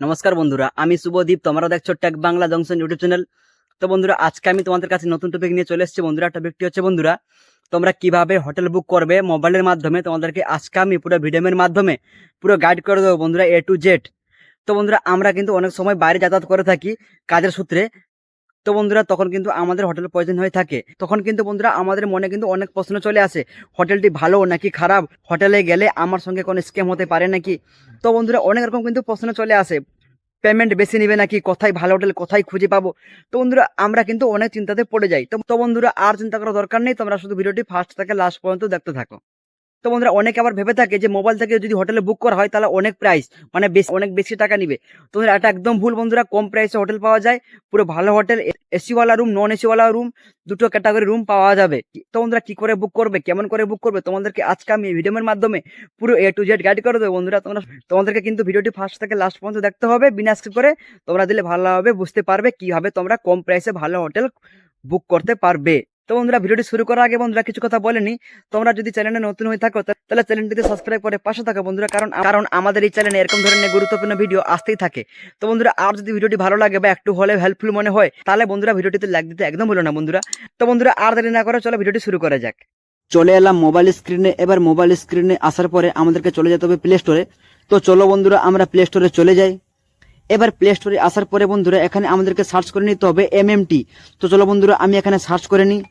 নমস্কার বন্ধুরা, আমি শুভদীপ। তোমরা দেখছো tech Bangla junction YouTube channel. তো বন্ধুরা, আজকে আমি তোমাদের কাছে নতুন টপিক নিয়ে চলে এসেছি। বন্ধুরা, টপিকটি হচ্ছে বন্ধুরা, তোমরা কিভাবে হোটেল বুক করবে মোবাইলের মাধ্যমে। তোমাদেরকে আজকে আমি পুরো ভিডিওর মাধ্যমে পুরো গাইড করে দেবো বন্ধুরা, A to Z। তো বন্ধুরা, আমরা কিন্তু অনেক সময় বাইরে যাতায়াত করে থাকি কাজের সূত্রে। তো বন্ধুরা, তখন কিন্তু আমাদের হোটেল প্রয়োজন হয়ে থাকে। তখন কিন্তু বন্ধুরা আমাদের মনে কিন্তু অনেক প্রশ্ন চলে আসে, হোটেলটি ভালো নাকি খারাপ, হোটেলে গেলে আমার সঙ্গে কোনো স্ক্যাম হতে পারে নাকি। তো বন্ধুরা, অনেক রকম কিন্তু প্রশ্ন চলে আসে, পেমেন্ট বেশি নিবে নাকি, কোথায় ভালো হোটেল কোথায় খুঁজে পাবো। তো বন্ধুরা, আমরা কিন্তু অনেক চিন্তাতে পড়ে যাই। তো বন্ধুরা, আর চিন্তা করার দরকার নেই, তোমরা শুধু ভিডিওটি ফার্স্ট থেকে লাস্ট পর্যন্ত দেখতে থাকো। তো বন্ধুরা, অনেকে আবার ভেবে থাকে যে মোবাইল থেকে যদি হোটেলে বুক করা হয় তাহলে অনেক প্রাইস, মানে অনেক বেশি টাকা নিবে। তো বন্ধুরা, এটা একদম ভুল বন্ধুরা। কম প্রাইসে হোটেল পাওয়া যায়, পুরো ভালো হোটেল, এসি ওয়ালা রুম, নন এসি ওয়ালা রুম, দুটো ক্যাটাগরি রুম পাওয়া যাবে। তো বন্ধুরা, কি করে বুক করবে, কেমন করে বুক করবে, তোমাদেরকে আজকে আমি ভিডিওর মাধ্যমে পুরো A to Z গাইড করে দেবো বন্ধুরা। তোমাদেরকে কিন্তু ভিডিওটি ফার্স্ট থেকে লাস্ট পর্যন্ত দেখতে হবে বিনা স্কিপ করে। তোমরা দিলে ভালোভাবে বুঝতে পারবে কিভাবে তোমরা কম প্রাইসে ভালো হোটেল বুক করতে পারবে। তো বন্ধুরা, ভিডিওটি শুরু করার আগে বন্ধুরা কিছু কথা বলেনি। তোমরা যদি চ্যানেলে নতুন হয়ে থাকো তাহলে চ্যানেলটিতে সাবস্ক্রাইব করে পাশে থাকো বন্ধুরা, কারণ আমাদের এই চ্যানেলে এরকম ধরনের গুরুত্বপূর্ণ ভিডিও আসতেই থাকে। তো বন্ধুরা, আর যদি ভিডিওটি ভালো লাগে বা একটু হলে হেল্পফুল মনে হয় তাহলে বন্ধুরা ভিডিওটিতে লাইক দিতে একদম ভুলো না বন্ধুরা। তো বন্ধুরা, আর দেরি না করে চলো ভিডিওটি শুরু করা যাক। চলে এলাম মোবাইল স্ক্রিনে। এবার মোবাইল স্ক্রিনে আসার পরে আমাদেরকে চলে যেতে হবে প্লে স্টোরে। তো চলো বন্ধুরা, আমরা প্লে স্টোরে চলে যাই। এবার প্লে স্টোরে আসার পরে বন্ধুরা, এখানে আমাদেরকে সার্চ করে নিতে হবে MMT। তো চলো বন্ধুরা, আমি এখানে সার্চ করে নিই।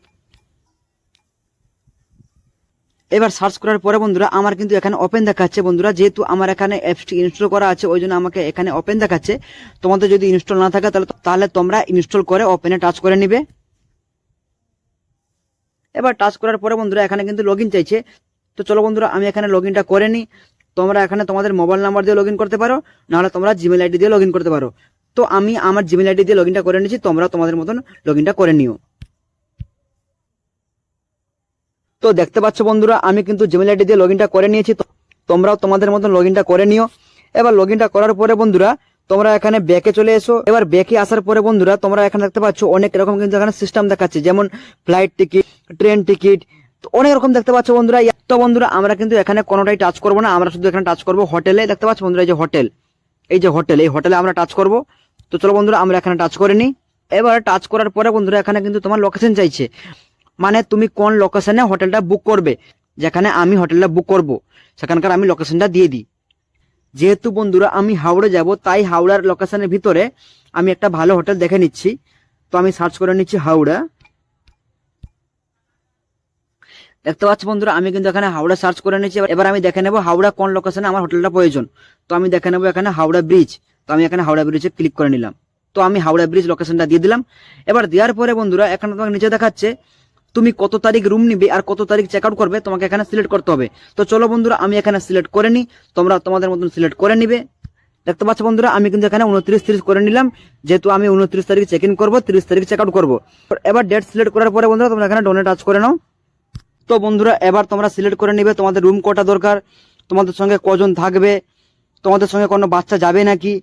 এবার সার্চ করার পরে বন্ধুরা, আমার কিন্তু এখানে ওপেন দেখাচ্ছে বন্ধুরা। যেহেতু আমার এখানে অ্যাপসটি ইনস্টল করা আছে ওই জন্য আমাকে এখানে ওপেন দেখাচ্ছে। তোমাদের যদি ইনস্টল না থাকে তাহলে তোমরা ইনস্টল করে ওপেনে টাচ করে নিবে। এবার টাচ করার পরে বন্ধুরা, এখানে কিন্তু লগইন চাইছে। তো চলো বন্ধুরা, আমি এখানে লগইনটা করে নিই। তোমরা এখানে তোমাদের মোবাইল নাম্বার দিয়ে লগইন করতে পারো, নাহলে তোমরা জিমেল আইডি দিয়ে লগইন করতে পারো। তো আমি আমার জিমেল আইডি দিয়ে লগইনটা করে নিচ্ছি, তোমরা তোমাদের মতন লগইনটা করে নিও। তো দেখতে পাচ্ছ বন্ধুরা, আমি কিন্তু জিমেল আইডি দিয়ে লগইনটা করে নিয়েছি। তোমরাও তোমাদের মতন লগইনটা করে নিও। এবার লগইনটা করার পরে বন্ধুরা, তোমরা এখানে ব্যাকে চলে এসো। এবার ব্যাকে আসার পরে বন্ধুরা, তোমরা এখানে দেখতে পাচ্ছ অনেক রকম কিন্তু এখানে সিস্টেম দেখাচ্ছে, যেমন ফ্লাইট টিকিট, ট্রেন টিকিট, অনেক রকম দেখতে পাচ্ছ বন্ধুরা। তো বন্ধুরা, আমরা কিন্তু এখানে কোনোটাই টাচ করবো না, আমরা শুধু এখানে টাচ করবো হোটেলে। দেখতে পাচ্ছ বন্ধুরা, এই যে হোটেল, এই হোটেলে আমরা টাচ করব। তো চলো বন্ধুরা, আমরা এখানে টাচ করে নিই। এবার টাচ করার পরে বন্ধুরা, এখানে কিন্তু তোমার লোকেশন চাইছে, মানে তুমি কোন লোকেশনে হোটেলটা বুক করবে। যেখানে আমি হোটেলটা বুক করব সেখানকার আমি লোকেশনটা দিয়ে দিই। যেহেতু বন্ধুরা আমি হাওড়া যাব, তাই হাওড়ার লোকেশনের ভিতরে আমি একটা ভালো হোটেল দেখে নিচ্ছি। তো আমি সার্চ করে নিচ্ছি হাওড়া। দেখতে পাচ্ছি বন্ধুরা, আমি কিন্তু এখানে হাওড়া সার্চ করে নিচ্ছি। এবার আমি দেখে নেবো হাওড়া কোন লোকেশনে আমার হোটেলটা প্রয়োজন। তো আমি দেখে নেবো এখানে হাওড়া ব্রিজ। তো আমি এখানে হাওড়া ব্রিজে ক্লিক করে নিলাম। তো আমি হাওড়া ব্রিজ লোকেশনটা দিয়ে দিলাম। এবার দেওয়ার পরে বন্ধুরা, এখানে তোমাকে নিচে দেখাচ্ছে তুমি কত তারিখ রুম নিবে আর কত তারিখ চেক আউট করবে, তোমাকে এখানে সিলেক্ট করতে হবে। তো চলো বন্ধুরা, আমি এখানে সিলেক্ট করে নিই, তোমরা তোমাদের মতন সিলেক্ট করে নিবে। দেখতে পাচ্ছ বন্ধুরা, আমি কিন্তু এখানে 29-30 করে নিলাম, যেহেতু আমি 29 তারিখ চেক ইন করবো, 30 তারিখ চেক আউট করবো। এবার ডেট সিলেক্ট করার পরে বন্ধুরা, তোমরা এখানে ডোনে টাচ করে নাও। তো বন্ধুরা, এবার তোমরা সিলেক্ট করে নিবে তোমাদের রুম কটা দরকার, তোমাদের সঙ্গে কজন থাকবে, তোমাদের সঙ্গে কোনো বাচ্চা যাবে নাকি।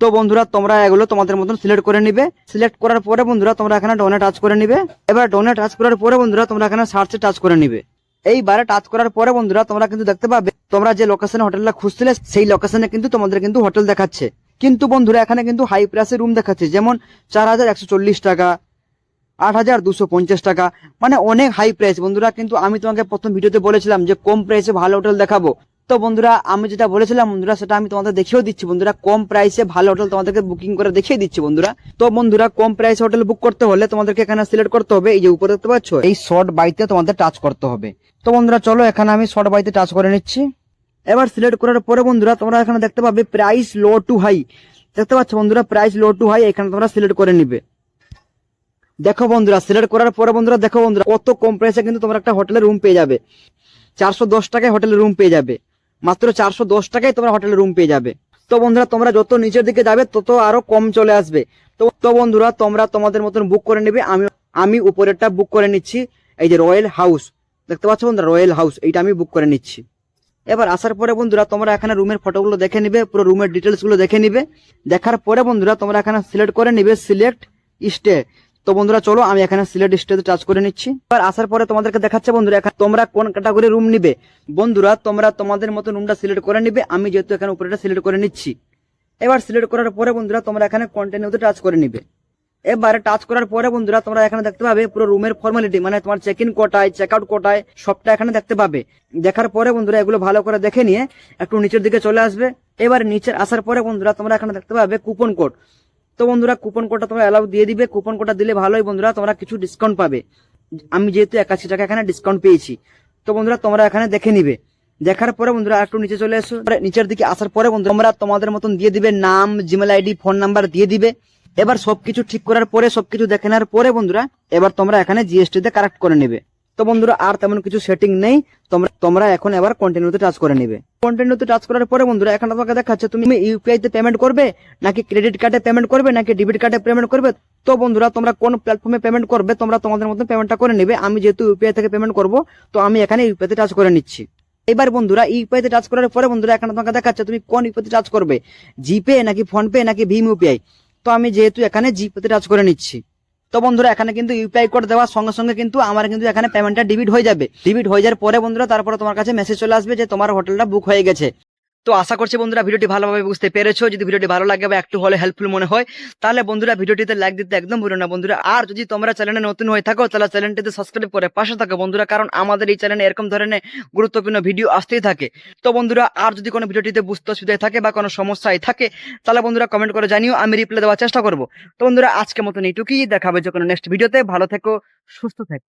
তো বন্ধুরা, তোমরা এগুলো তোমাদের মতন সিলেক্ট করে নিবে। সিলেক্ট করার পরে বন্ধুরা, তোমরা এখানে ডোনে টাচ করে নিবে। এবার ডোনে টাচ করার পরে বন্ধুরা, তোমরা এখানে সার্চে টাচ করে নিবে। এইবারে টাচ করার পরে বন্ধুরা, তোমরা কিন্তু দেখতে পাবে তোমরা যে লোকেশনে হোটেলটা খুঁজছিলে সেই লোকেশনে কিন্তু তোমাদের কিন্তু হোটেল দেখাচ্ছে। কিন্তু বন্ধুরা, এখানে কিন্তু হাই প্রাইসের রুম দেখাচ্ছে, যেমন 4140 টাকা, 8250 টাকা, মানে অনেক হাই প্রাইস বন্ধুরা। কিন্তু আমি তোমাকে প্রথম ভিডিওতে বলেছিলাম যে কম প্রাইসে ভালো হোটেল দেখাবো। তো বন্ধুরা, আমি যেটা বলেছিলাম বন্ধুরা, সেটা আমি তোমাদের দেখিয়েও দিচ্ছি বন্ধুরা। কম প্রাইসে ভালো হোটেল তোমাদেরকে বুকিং করে দেখিয়ে দিচ্ছি বন্ধুরা। তো বন্ধুরা, কম প্রাইসে হোটেল বুক করতে হলে তোমাদেরকে এখানে সিলেক্ট করতে হবে, এই যে উপরে দেখতে পাচ্ছ এই শর্ট বাইতে তোমাদের টাচ করতে হবে। তো বন্ধুরা, চলো এখানে আমি শর্ট বাইতে টাচ করে নিচ্ছি। এবার সিলেক্ট করার পরে বন্ধুরা, তোমরা এখানে দেখতে পাবে প্রাইস লো টু হাই। দেখতে পাচ্ছ বন্ধুরা, প্রাইস লো টু হাই এখানে তোমরা সিলেক্ট করে নিবে। দেখো বন্ধুরা, সিলেক্ট করার পরে বন্ধুরা, দেখো বন্ধুরা কত কম প্রাইসে কিন্তু তোমরা একটা হোটেলের রুম পেয়ে যাবে। 410 টাকায় হোটেলের রুম পেয়ে যাবে, মাত্র 410 টাকায় তোমরা হোটেলের রুম পেয়ে যাবে। তো বন্ধুরা, তোমরা যত নিচের দিকে যাবে তত আরো কম চলে আসবে। তো বন্ধুরা, তোমরা তোমাদের মতন বুক করে নিবে। আমি উপরেরটা বুক করে নিচ্ছি, এই যে রয়্যাল হাউস। দেখতে পাচ্ছ বন্ধুরা, রয়্যাল হাউস, এইটা আমি বুক করে নিচ্ছি। এবার আসার পরে বন্ধুরা, তোমরা এখানে রুমের ফটোগুলো দেখে নিবে, পুরো রুমের ডিটেলস গুলো দেখে নিবে। দেখার পরে বন্ধুরা, তোমরা এখানে সিলেক্ট করে নিবে সিলেক্ট স্টে। তো বন্ধুরা, চলো আমি এখানে সিলেক্ট স্টেতে টাচ করে নিচ্ছি। এবার আসার পরে তোমাদেরকে দেখাচ্ছে বন্ধুরা এখানে তোমরা কোন ক্যাটাগরি রুম নিবে। বন্ধুরা, তোমরা তোমাদের মতো রুমটা সিলেক্ট করে নিবে। আমি যেহেতু এখানে উপরেটা সিলেক্ট করে নিচ্ছি, এবার সিলেক্ট করার পরে বন্ধুরা তোমরা এখানে কন্টিনিউতে টাচ করে নিবে। এবারে টাচ করার পরে বন্ধুরা তোমরা এখানে দেখতে পাবে পুরো রুমের ফর্মালিটি, মানে তোমার চেক ইন কোটায়, চেক আউট কোটায় সবটা এখানে দেখতে পাবে। দেখার পরে বন্ধুরা এগুলো ভালো করে দেখে নিয়ে একটু নিচের দিকে চলে আসবে। এবার নিচে আসার পরে বন্ধুরা তোমরা এখানে দেখতে পাবে কুপন কোড। তো বন্ধুরা কুপন কোডটা তোমরা অ্যালাউ দিয়ে দিবে। কুপন কোডটা দিলে ভালোই বন্ধুরা, তোমরা কিছু ডিসকাউন্ট পাবে। আমি যেহেতু 81 টাকা এখানে ডিসকাউন্ট পেয়েছি, তো বন্ধুরা তোমরা এখানে দেখে নিবে। দেখার পরে বন্ধুরা একটু নিচে চলে এসো। নিচের দিকে আসার পরে বন্ধুরা তোমরা তোমাদের মতন দিয়ে দিবে নাম, জিমেল আইডি, ফোন নাম্বার দিয়ে দিবে। এবার সবকিছু ঠিক করার পরে, সবকিছু দেখে নেওয়ার পরে বন্ধুরা এবার তোমরা এখানে জিএসটি তে কারেক্ট করে নেবে। তো বন্ধুরা আর তেমন কিছু সেটিং নেই, তোমরা এখন এবার কন্টিনিউতে টাচ করে নেবে। কন্টিনিউতে টাচ করার পরে বন্ধুরা এখানে তোমাকে দেখাচ্ছে তুমি ইউপিআই তে পেমেন্ট করবে, নাকি ক্রেডিট কার্ডে পেমেন্ট করবে, নাকি ডেবিট কার্ডে পেমেন্ট করবে। তো বন্ধুরা তোমরা কোন প্ল্যাটফর্মে পেমেন্ট করবে তোমরা তোমাদের মতো পেমেন্টটা করে নেবে। আমি যেহেতু ইউপিআই থেকে পেমেন্ট করব, তো আমি এখানে ইউপিআই তে টাচ করে নিচ্ছি। এবার বন্ধুরা ইউপিআই তে টাচ করার পরে বন্ধুরা এখানে তোমাকে দেখাচ্ছে তুমি কোন ইউপিআই তে টাচ করবে, জিপে নাকি ফোন পে নাকি ভীম ইউপিআই। তো আমি যেহেতু এখানে জিপে তে টাচ করে নিচ্ছি। তো বন্ধুরা এখানে কিন্তু ইউপিআই কোড দেওয়ার সঙ্গে সঙ্গে কিন্তু আমার কিন্তু এখানে পেমেন্টটা ডেবিট হয়ে যাবে। ডেবিট হয়ে যাওয়ার পরে বন্ধুরা তারপরে তোমার কাছে মেসেজ চলে আসবে যে তোমার হোটেলটা বুক হয়ে গেছে। তো আশা করছি বন্ধুরা ভিডিওটি ভালোভাবে বুঝতে পেরেছো। যদি ভিডিওটি ভালো লাগে বা একটু হলে হেল্পফুল মনে হয়, তাহলে বন্ধুরা ভিডিওটিতে লাইক দিতে একদম ভুলো না বন্ধুরা। আর যদি তোমরা চ্যানেলে নতুন হয়ে থাকো তাহলে চ্যানেলটিতে সাবস্ক্রাইব করে পাশে থাকো বন্ধুরা, কারণ আমাদের এই চ্যানেলে এরকম ধরনের গুরুত্বপূর্ণ ভিডিও আসতেই থাকে। তো বন্ধুরা আর যদি কোনো ভিডিওটিতে বুঝতে অসুবিধায় থাকে বা কোনো সমস্যায় থাকে তাহলে বন্ধুরা কমেন্ট করে জানিও, আমি রিপ্লাই দেওয়ার চেষ্টা করবো। তো বন্ধুরা আজকের মতন এইটুকুই, দেখাবে যে কোনো নেক্সট ভিডিওতে। ভালো থেকো, সুস্থ থেকো।